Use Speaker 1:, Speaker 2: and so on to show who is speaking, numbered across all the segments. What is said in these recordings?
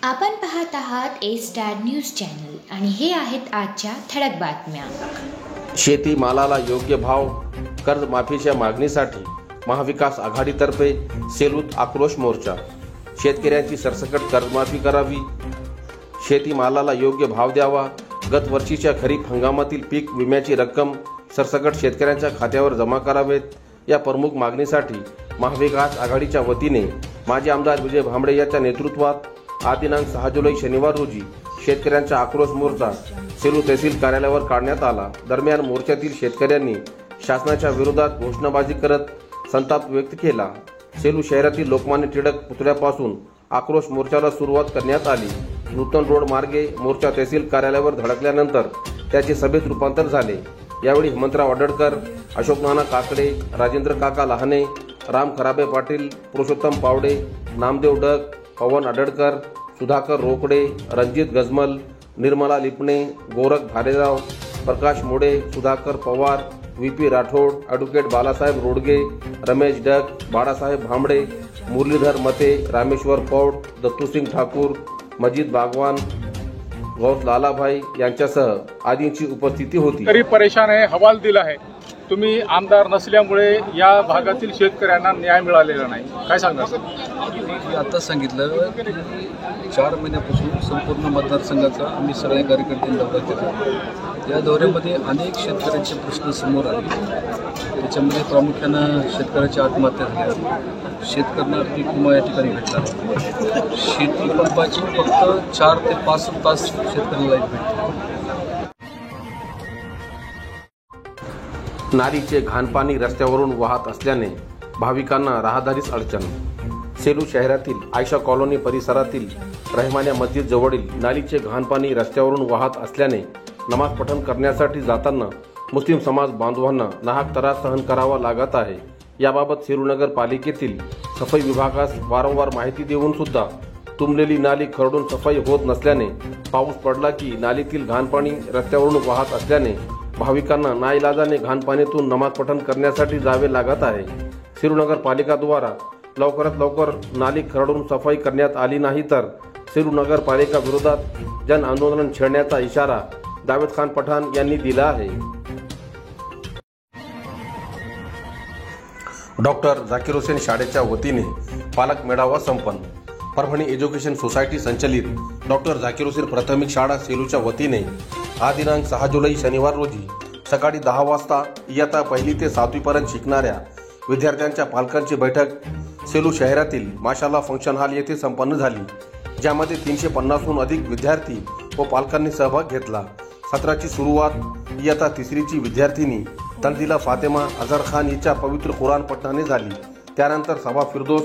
Speaker 1: आपण पाहत आहात ए स्टार न्यूज चॅनल आणि हे आहेत आजच्या ठळक बातम्या.
Speaker 2: शेतीमालाला योग्य भाव, कर्जमाफीच्या मागणीसाठी महाविकास आघाडीतर्फे सेलूत आक्रोश मोर्चा. शेतकऱ्यांची सरसकट कर्जमाफी करावी, शेतीमालाला योग्य भाव द्यावा, गत वर्षीच्या खरीप हंगामातील पीक विम्याची रक्कम सरसकट शेतकऱ्यांच्या खात्यावर जमा करावेत. या प्रमुख मागणीसाठी महाविकास आघाडीच्या वतीने माजी आमदार विजय भांबळे यांच्या नेतृत्वात आज दिनांक 6 जुलै शनिवार रोजी शेतकऱ्यांचा आक्रोश मोर्चा सेलू तहसील कार्यालयावर काढण्यात आला. दरम्यान मोर्चातील शेतकऱ्यांनी शासनाच्या विरोधात घोषणाबाजी करत संताप व्यक्त केला. सेलू शहरातील लोकमान्य टिळक पुतळ्यापासून आक्रोश मोर्चाला सुरुवात करण्यात आली. नूतन रोड मार्गे मोर्चा तहसील कार्यालयावर धडकल्यानंतर त्याचे सभेत रूपांतर झाले. यावेळी हेमंतराव अडडकर, अशोक नाना काकडे, राजेंद्र काका लहाने, राम खराबे पाटील, पुरुषोत्तम पावडे, नामदेव डक, पवन अडडकर, सुधाकर रोकडे, रणजित गजमल, निर्मला लिपणे, गोरख भालेराव, प्रकाश मोडे, सुधाकर पवार, व्ही.पी. राठोड, ॲडव्होकेट बालासाहेब रोडगे, रमेश डक, बाळासाहेब भांबळे, मुरलीधर मते, रामेश्वर पौड, दत्तूसिंग ठाकूर, मजीद बागवान, गौस लालाभाई यांच्यासह आदींची उपस्थिती होती.
Speaker 3: तरी परेशान आहे, हवाल दिला आहे. तुम्ही आमदार नसल्यामुळे या भागातील शेतकऱ्यांना न्याय मिळालेला नाही, काय सांगा?
Speaker 4: मी आता सांगितलं की 4 महिन्यापासून संपूर्ण मतदारसंघाचा आम्ही सगळ्या कार्यकर्त्यांनी दौरा केला. या दौऱ्यामध्ये अनेक शेतकऱ्यांचे प्रश्न समोर आले. त्याच्यामध्ये प्रामुख्यानं शेतकऱ्याच्या आत्महत्या झाल्या, शेतकऱ्यांना पीक विमा या ठिकाणी भेटला. शेती पंपाची फक्त 4 ते 5 तास शेतकऱ्याला लाईट भेटते.
Speaker 2: नालीचे घाणपाणी रस्त्यावरून वाहत असल्याने भाविकांना राहदारीस अडचण. सेलू शहरातील आयशा कॉलनी परिसरातील रहमानिया मस्जिद जवळील नालीचे घाणपाणी रस्त्यावरून वाहत असल्याने नमाज पठण करण्यासाठी जाताना मुस्लिम समाज बांधवांना नाहक त्रास सहन करावा लागत आहे. याबाबत सेलू नगर पालिकेतील सफाई विभागास वारंवार माहिती देऊन सुद्धा तुंबलेली नाली खरडून सफाई होत नसल्याने पाऊस पडला की नालीतील घाणपाणी रस्त्यावरून वाहत असल्याने भाविकांना नाईलाजाने घाणपाणीतून नमाज पठण करण्यासाठी जावे लागत आहे. सेलू नगर पालिकाद्वारा लवकरात लवकर नाली खरडून सफाई करण्यात आली नाही तर सेलू नगर पालिका विरोधात जन आंदोलन छेडण्याचा इशारा जावेद खान पठाण यांनी दिला आहे. डॉक्टर झाकीर हुसेन शाळेच्या वतीने पालक मेळावा संपन्न. परभणी एज्युकेशन सोसायटी संचलित डॉक्टर झाकीर हुसेन प्राथमिक शाळा सेलूच्या वतीने आज दिनांक 6 जुलै शनिवार रोजी सकाळी 10 वाजता इयत्ता 1ली ते 7वी पर्यंत शिकणाऱ्या विद्यार्थ्यांच्या पालकांची बैठक सेलू शहरातील माशाला फंक्शन हॉल येथे संपन्न झाली. ज्यामध्ये 350हून अधिक विद्यार्थी व पालकांनी सहभाग घेतला. सत्राची सुरुवात इयत्ता 3रीची विद्यार्थिनी तंजिला फातेमा अझहर खान हिच्या पवित्र कुराण पठणाने झाली. त्यानंतर सबा फिरदोस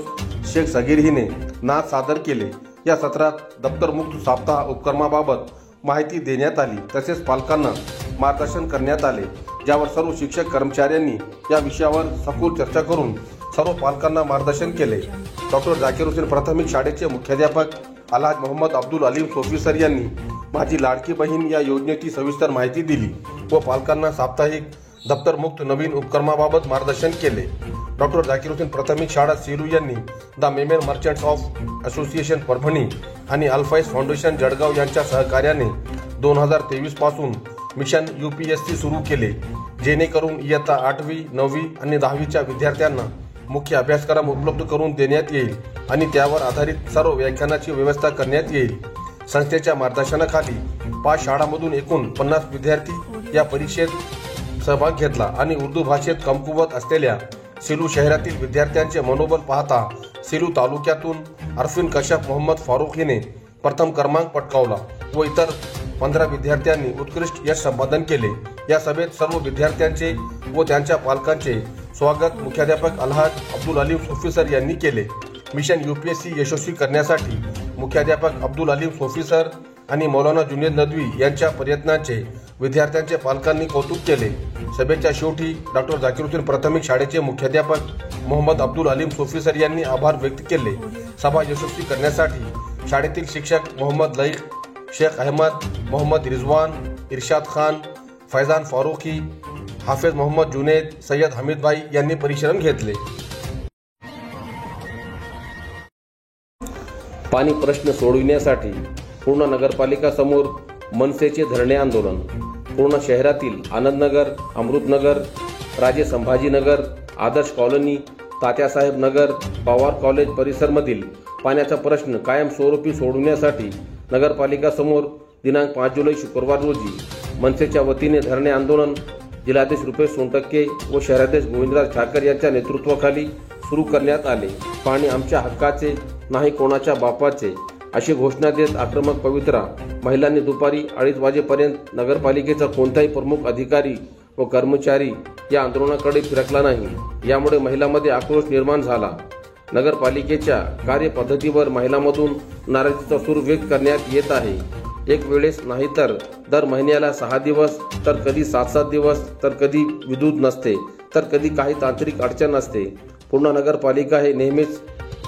Speaker 2: शेख सगीर हिने नाद सादर केले. या सत्रात दप्तरमुक्त साप्ताह उपक्रमाबाबत माहिती देण्यात आली. तसेच पालकांना मार्गदर्शन करण्यात आले, ज्यावर सर्व शिक्षक कर्मचाऱ्यांनी या विषयावर सखोल चर्चा करून सर्व पालकांना मार्गदर्शन केले. डॉक्टर झाकीर हुसेन प्राथमिक शाळेचे मुख्याध्यापक अलहाज मोहम्मद अब्दुल अलीम सोफी सर यांनी माझी लाडकी बहीण या योजनेची सविस्तर माहिती दिली व पालकांना साप्ताहिक दप्तरमुक्त नवीन उपक्रमाबाबत मार्गदर्शन केले. डॉक्टर झाकीर हुसेन प्राथमिक शाळा सेलू यांनी the Memon merchants of association Parbhani आणि अल्फाईस फाउंडेशन जळगाव यांच्या सहकार्याने 2023 पासून मिशन UPSC सुरू केले, जेणेकरून इयत्ता 8वी, 9वी आणि 10वीच्या विद्यार्थ्यांना मुख्य अभ्यासक्रम उपलब्ध करून देण्यात येईल आणि त्यावर आधारित सर्व व्याख्यानाची व्यवस्था करण्यात येईल. संस्थेच्या मार्गदर्शनाखाली 5 शाळांमधून एकूण 50 विद्यार्थी या परीक्षेत सहभाग घेतला आणि उर्दू भाषेत कमकुवत असलेल्या सेलू शहरातील विद्यार्थ्यांचे मनोबल पाहता सेलू तालुक्यातून अरफिन कश्यप मोहम्मद फारूक हिने प्रथम क्रमांक पटकावला व इतर 15 विद्यार्थ्यांनी उत्कृष्ट यश संपादन केले. या सभेत सर्व विद्यार्थ्यांचे व त्यांच्या पालकांचे स्वागत मुख्याध्यापक अलहाज अब्दुल अलीम सोफी सर यांनी केले. मिशन UPSC यशस्वी करण्यासाठी मुख्याध्यापक अब्दुल अलीम सोफी सर आणि मौलाना जुनेद नदवी यांच्या प्रयत्नांचे विद्यार्थ्यांच्या पालकांनी कौतुक केले. सभेच्या शेवटी डॉक्टर झाकीर हुसेन प्राथमिक शाळेचे मुख्याध्यापक मोहम्मद अब्दुल अलीम सोफी सर यांनी आभार व्यक्त केले. सभा यशस्वी करण्यासाठी शाळेतील शिक्षक मोहम्मद लईक, शेख अहमद, मोहम्मद रिजवान, इरशाद खान, फैजान फारुखी, हाफिज मोहम्मद जुनेद, सय्यद हमीद भाई यांनी परिश्रम घेतले. पाणी प्रश्न सोडविण्यासाठी पूर्ण नगरपालिका समोर मनसेचे धरणे आंदोलन. पूर्ण शहरातील आनंदनगर, अमृतनगर, राजे संभाजीनगर, आदर्श कॉलनी, तात्यासाहेब नगर, पवार कॉलेज परिसरमधील पाण्याचा प्रश्न कायमस्वरूपी सोडविण्यासाठी नगरपालिका समोर दिनांक 5 जुलै शुक्रवार रोजी मनसेच्या वतीने धरणे आंदोलन जिल्हाध्यक्ष रुपेश सोनटक्के व शहराध्यक्ष गोविंदराज ठाकर यांच्या नेतृत्वाखाली सुरू करण्यात आले. पाणी आमच्या हक्काचे, नाही कोणाच्या बापाचे अशी घोषणा देत आक्रमक पवित्रा महिलांनी दुपारी 2:30 वाजेपर्यंत नगरपालिकेचा कोणताही प्रमुख अधिकारी व कर्मचारी या आंदोलनाकडे फिरकला नाही. यामुळे महिलांमध्ये आक्रोश निर्माण झाला. नगरपालिकेच्या कार्यपद्धतीवर महिलांमधून नाराजीचा सूर व्यक्त करण्यात येत आहे. एक वेळेस नाही तर दर महिन्याला 6 दिवस, तर कधी 7-7 दिवस, तर कधी विद्युत नसते, तर कधी काही तांत्रिक अडचण असते. पूर्ण नगरपालिका हे नेहमीच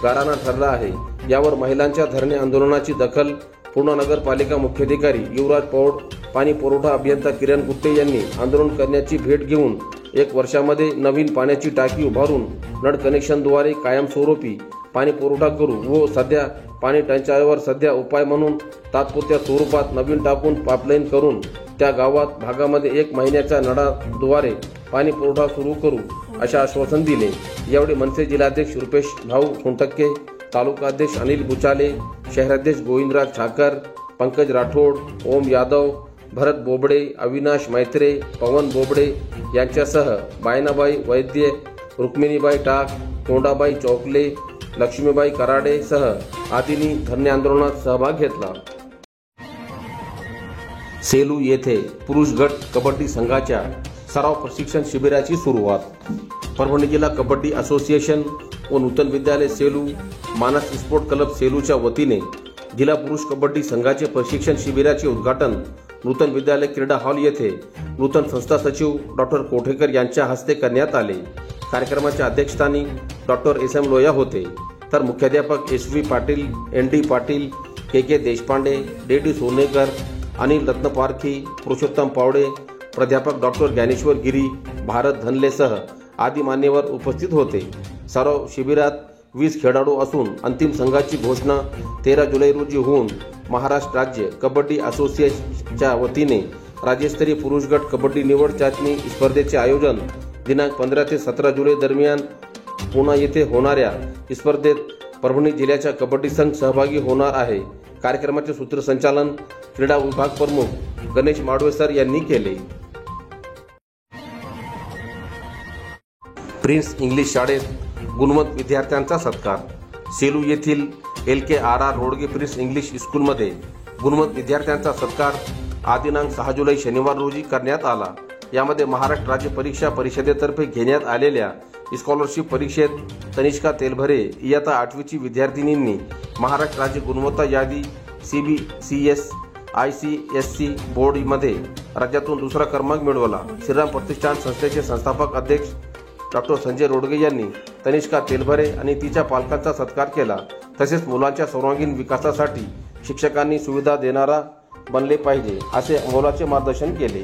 Speaker 2: गाराणा ठरला आहे. यावर महिलांच्या धरणे आंदोलनाची दखल पूर्ण नगरपालिका मुख्याधिकारी युवराज पौड, पाणी पुरवठा अभियंता किरण गुट्टे यांनी आंदोलन करण्याची भेट घेऊन 1 वर्षामध्ये नवीन पाण्याची टाकी उभारून नळ कनेक्शनद्वारे कायमस्वरूपी पाणी पुरवठा करू व सध्या पाणी टंचाईवर सध्या उपाय म्हणून तात्पुरत्या स्वरूपात नवीन टाकून पाईपलाईन करून त्या गावात भागामध्ये 1 महिन्याच्या नळाद्वारे पाणी पुरवठा सुरू करू असे आश्वासन दिले. यावेळी मनसे जिल्हाध्यक्ष रुपेश भाऊ सोनटक्के, तालुका अध्यक्ष अनिल बुचाले, शहराध्यक्ष गोविंदराज ठाकर, पंकज राठोड, ओम यादव, भरत बोबडे, अविनाश मैत्रे, पवन बोबडे यांच्यासह बायनाबाई वैद्य, रुक्मिणीबाई टाक, तोंडाबाई चौकले, लक्ष्मीबाई कराडे सह आदींनी धरणे आंदोलनात सहभाग घेतला. सेलू येथे पुरुष गट कबड्डी संघाच्या सराव प्रशिक्षण शिबिराची सुरुवात. परभणी जिल्हा कबड्डी असोसिएशन व नूतन विद्यालय सेलू, मानस स्पोर्ट क्लब सेलूच्या वतीने जिल्हा पुरुष कबड्डी संघाचे प्रशिक्षण शिबिराचे उद्घाटन नूतन विद्यालय क्रीडा हॉल येथे नूतन संस्था सचिव डॉक्टर कोठेकर यांच्या हस्ते करण्यात आले. कार्यक्रमाच्या अध्यक्षस्थानी डॉक्टर SM लोया होते, तर मुख्याध्यापक SV Patil, ND Patil, KK Deshpande, DD Sonekar, Anil Ratnaparkhi, Purushottam Pawde, प्राध्यापक डॉक्टर ज्ञानेश्वर गिरी, भारत धनलेसह आदी मान्यवर उपस्थित होते. सराव शिबिरात 20 खेळाडू असून अंतिम संघाची घोषणा 13 जुलै रोजी होऊन महाराष्ट्र राज्य कबड्डी असोसिएशनच्या वतीने राज्यस्तरीय पुरुष गट कबड्डी निवड चाचणी स्पर्धेचे आयोजन दिनांक 15 ते 17 जुलै दरम्यान पुणे येथे होणाऱ्या स्पर्धेत परभणी जिल्ह्याचा कबड्डी संघ सहभागी होणार आहे. कार्यक्रमाचे सूत्रसंचालन क्रीडा विभाग प्रमुख गणेश माडवे सर यांनी केले. प्रिन्स इंग्लिश शाळेत गुणवंत विद्यार्थ्यांचा सत्कार. सेलू येथील LKRR रोडगे प्रिन्स इंग्लिश स्कूलमध्ये गुणवंत विद्यार्थ्यांचा सत्कार दिनांक 6 जुलै शनिवार रोजी करण्यात आला. यामध्ये महाराष्ट्र राज्य परीक्षा परिषदेतर्फे घेण्यात आलेल्या स्कॉलरशिप परीक्षेत तनिष्का तेलभरे इयत्ता 8वीची विद्यार्थिनींनी महाराष्ट्र राज्य गुणवत्ता यादी CBCS ICSC बोर्डमध्ये राज्यातून 2रा क्रमांक मिळवला. श्रीराम प्रतिष्ठान संस्थेचे संस्थापक अध्यक्ष डॉक्टर संजय रोडगे यांनी तनिष्का तेलभरे आणि तिच्या पालकांचा सत्कार केला. तसेच मुलांच्या सर्वांगीण विकासासाठी शिक्षकांनी सुविधा देणारा बनले पाहिजे असे मोलाचे मार्गदर्शन केले.